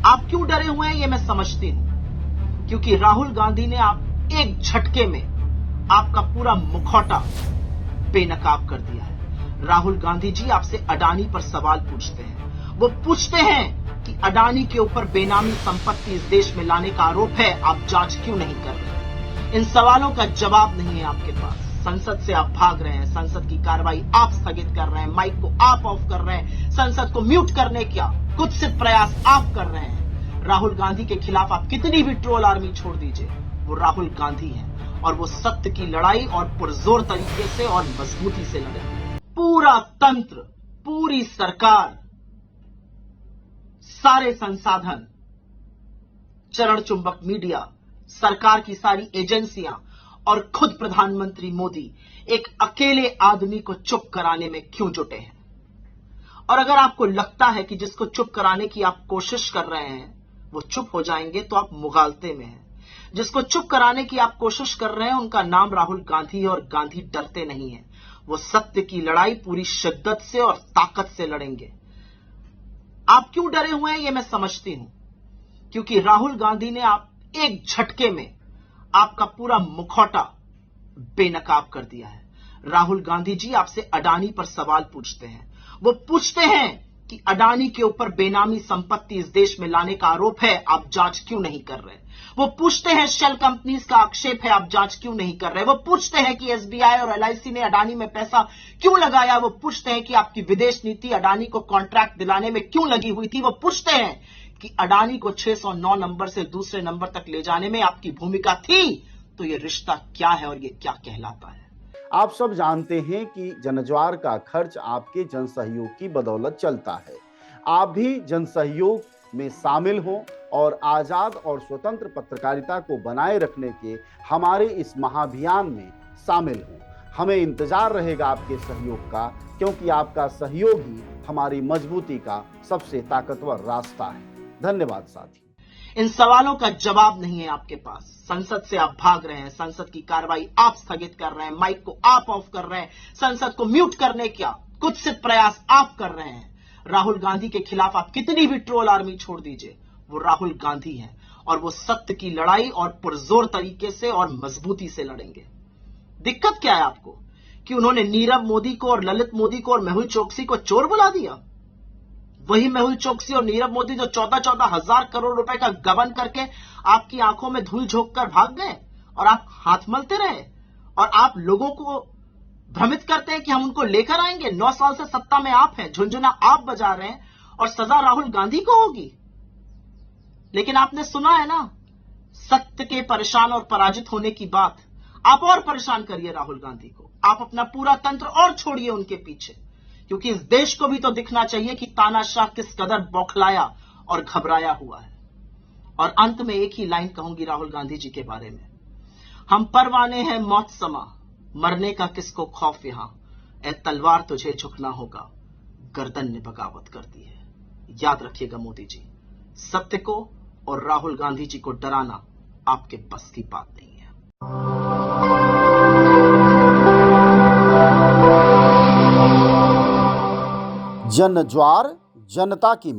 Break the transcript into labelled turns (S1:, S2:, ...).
S1: आप क्यों डरे हुए हैं ये मैं समझती हूं, क्योंकि राहुल गांधी ने आप एक झटके में आपका पूरा मुखौटा बेनकाब कर दिया है। राहुल गांधी जी आपसे अडानी पर सवाल पूछते हैं। वो पूछते हैं कि अडानी के ऊपर बेनामी संपत्ति इस देश में लाने का आरोप है, आप जांच क्यों नहीं कर रहे? इन सवालों का जवाब नहीं है आपके पास। संसद से आप भाग रहे हैं, संसद की कार्रवाई आप स्थगित कर रहे हैं, माइक को आप ऑफ कर रहे हैं, संसद को म्यूट करने का कुत्सित प्रयास आप कर रहे हैं। राहुल गांधी के खिलाफ आप कितनी भी ट्रोल आर्मी छोड़ दीजिए, वो राहुल गांधी हैं और वो सत्य की लड़ाई और पुरजोर तरीके से और मजबूती से लड़ेंगे। पूरा तंत्र, पूरी सरकार, सारे संसाधन, चरण चुंबक मीडिया, सरकार की सारी एजेंसियां और खुद प्रधानमंत्री मोदी एक अकेले आदमी को चुप कराने में क्यों जुटे हैं? और अगर आपको लगता है कि जिसको चुप कराने की आप कोशिश कर रहे हैं वो चुप हो जाएंगे तो आप मुगालते में हैं। जिसको चुप कराने की आप कोशिश कर रहे हैं उनका नाम राहुल गांधी है और गांधी डरते नहीं है। वो सत्य की लड़ाई पूरी शिद्दत से और ताकत से लड़ेंगे। आप क्यों डरे हुए हैं ये मैं समझती हूं, क्योंकि राहुल गांधी ने आप एक झटके में आपका पूरा मुखौटा बेनकाब कर दिया है। राहुल गांधी जी आपसे अडानी पर सवाल पूछते हैं। वो पूछते हैं कि अडानी के ऊपर बेनामी संपत्ति इस देश में लाने का आरोप है, आप जांच क्यों नहीं कर रहे? वो पूछते हैं शेल कंपनीज का आक्षेप है, आप जांच क्यों नहीं कर रहे? वो पूछते हैं कि एसबीआई और एलआईसी ने अडानी में पैसा क्यों लगाया? वो पूछते हैं कि आपकी विदेश नीति अडानी को कॉन्ट्रैक्ट दिलाने में क्यों लगी हुई थी? वो पूछते हैं कि अडानी को 609 नंबर से दूसरे नंबर तक ले जाने में आपकी भूमिका थी, तो ये रिश्ता क्या है और ये क्या कहलाता है?
S2: आप सब जानते हैं कि जनज्वार का खर्च आपके जनसहयोग की बदौलत चलता है। आप भी जनसहयोग में शामिल हों और आजाद और स्वतंत्र पत्रकारिता को बनाए रखने के हमारे इस महाअभियान में शामिल हों। हमें इंतजार रहेगा आपके सहयोग का, क्योंकि आपका सहयोग ही हमारी मजबूती का सबसे ताकतवर रास्ता है। धन्यवाद साथी।
S1: इन सवालों का जवाब नहीं है आपके पास। संसद से आप भाग रहे हैं, संसद की कार्रवाई आप स्थगित कर रहे हैं, माइक को आप ऑफ कर रहे हैं, संसद को म्यूट करने का कुत्सित प्रयास आप कर रहे हैं। राहुल गांधी के खिलाफ आप कितनी भी ट्रोल आर्मी छोड़ दीजिए, वो राहुल गांधी हैं और वो सत्य की लड़ाई और पुरजोर तरीके से और मजबूती से लड़ेंगे। दिक्कत क्या है आपको कि उन्होंने नीरव मोदी को और ललित मोदी को और मेहुल चोकसी को चोर बुला दिया? वही मेहुल चोकसी और नीरव मोदी जो 14-14 हजार करोड़ रुपए का गबन करके आपकी आंखों में धूल झोंक कर भाग गए और आप हाथ मलते रहे और आप लोगों को भ्रमित करते हैं कि हम उनको लेकर आएंगे। 9 साल से सत्ता में आप हैं, झुनझुना आप बजा रहे हैं और सजा राहुल गांधी को होगी। लेकिन आपने सुना है ना सत्य के परेशान और पराजित होने की बात। आप और परेशान करिए राहुल गांधी को, आप अपना पूरा तंत्र और छोड़िए उनके पीछे, क्योंकि इस देश को भी तो दिखना चाहिए कि तानाशाह किस कदर बौखलाया और घबराया हुआ है। और अंत में एक ही लाइन कहूंगी राहुल गांधी जी के बारे में, हम परवाने हैं मौत समा, मरने का किसको खौफ यहां, ए तलवार तुझे झुकना होगा, गर्दन ने बगावत कर दी है। याद रखिएगा मोदी जी, सत्य को और राहुल गांधी जी को डराना आपके बस की बात नहीं है।
S2: जनज्वार जनता की